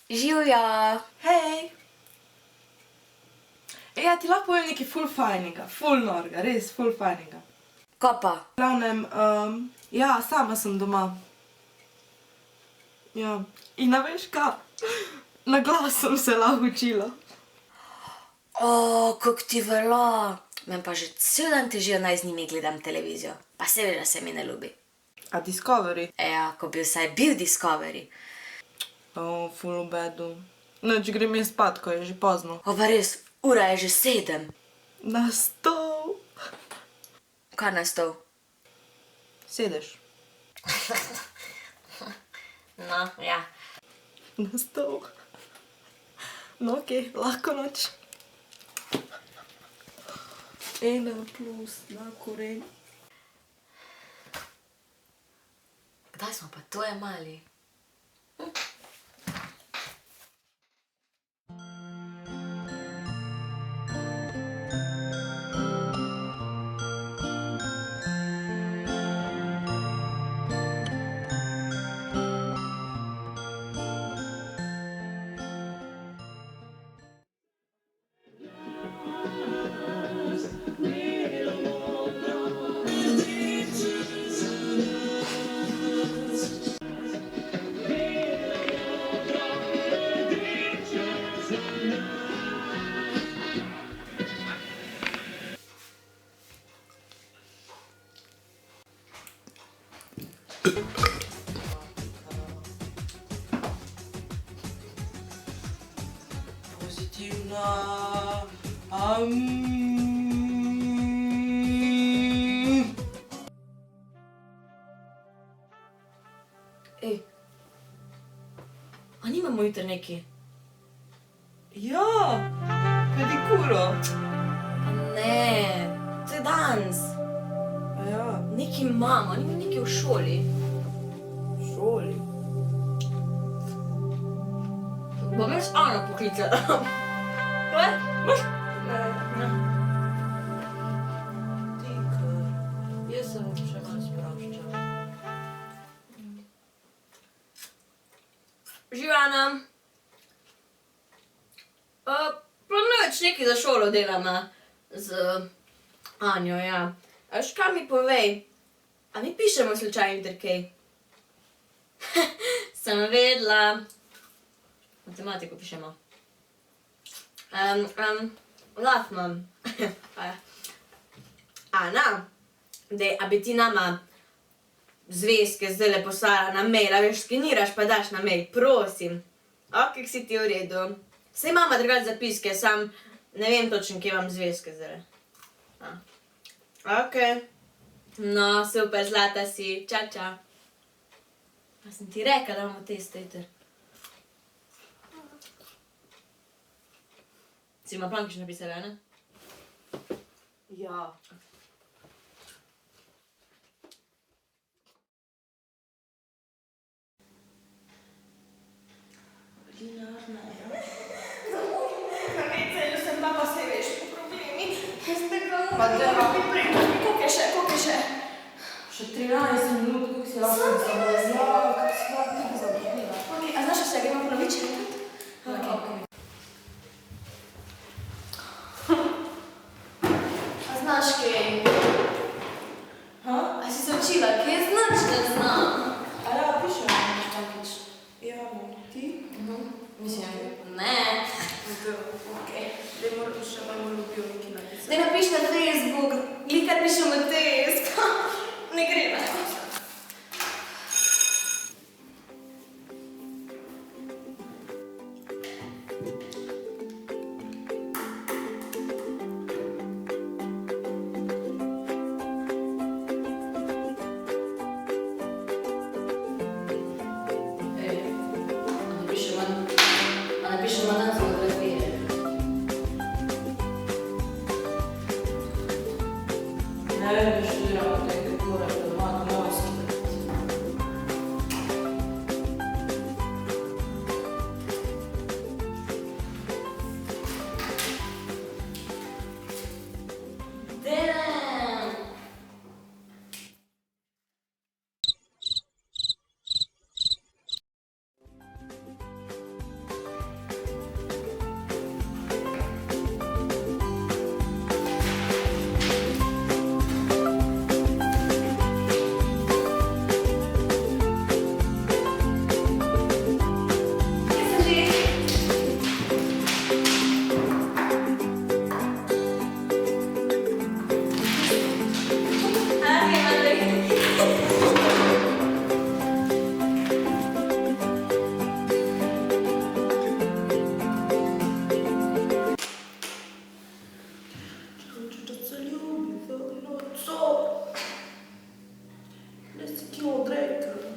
Živjo! Hej! Ja, ti lahko povem nekaj ful fajnega, ful norga, res ful fajnega. Ko pa? V glavnem, ja, sama sem doma. Ja, in a veš kaj? Na glas sem se lahko učila. O, kako ti velo. Men pa že cel dan težijo naj z njimi gledam televizijo. Pa seveda se mi ne ljubi. A Discovery? Ja, ko bi vsaj bil Discovery. O, ful v bedu. Noč grem jaz spat, ko je že pozno. O, pa res, ura je že 7. Na stol. Kaj na stol? Sedeš. No, ja. Na stol. No, okej, lahko noč. 1 plus na koren. Kdaj smo pa to jemali? Pozitivna. Ej, a nimamo jutri neki? Ja, pedikuro. Ne, to je danes. A ja, Neki imamo, nimamo neki v šoli. v šoli. Bom jaz Ano poklicala. Kaj? Moš? Ne. Ti kar. Jaz se bom še malo sproščala. Živana. Pa nič, nekaj za šolo delama. Z Anjo, ja. A veš, kaj mi povej? A mi pišemo slučajno jutri kaj? Sem vedela. Matematiko pišemo. Laf imam. Ana, dej, a bi ti nama zvezke zdajle poslala na mail, a veš, skeniraš pa daš na mail, prosim. Ok, si ti v redu. Saj imamo drugače zapiske, sam ne vem točno, kje imam zvezke zdajle. Ok. No, super, zlata si. Ča, ča. Pa sem ti rekla, da imamo teste jutri. Si ima plan, ki še napisala, ne? Ja. Ordinarna, ja. Na WC-ju sem bila, pa saj veš, po problemi. Jaz tega Pa ne deva. morem pripremiti. Koliko je še? Še 13 minut, kako si lahko zavrnila. Ja, kako si lahko zavrnila. Ok, a znaš, da se gremo ponoviti še enkrat? Ok. A znaš kaj? Ha? A si se učila? Kaj znaš, da znam? A ja, pišem vsakič. Ja, no, ti? Mislim, Ne. Ok. Zdaj moram še malo ljubivniki napisati. zdaj napiš na Facebook, likar pišem na test. Ne gre, ne. A napišemo dan fotografije. Ne, 30 kg odrekla.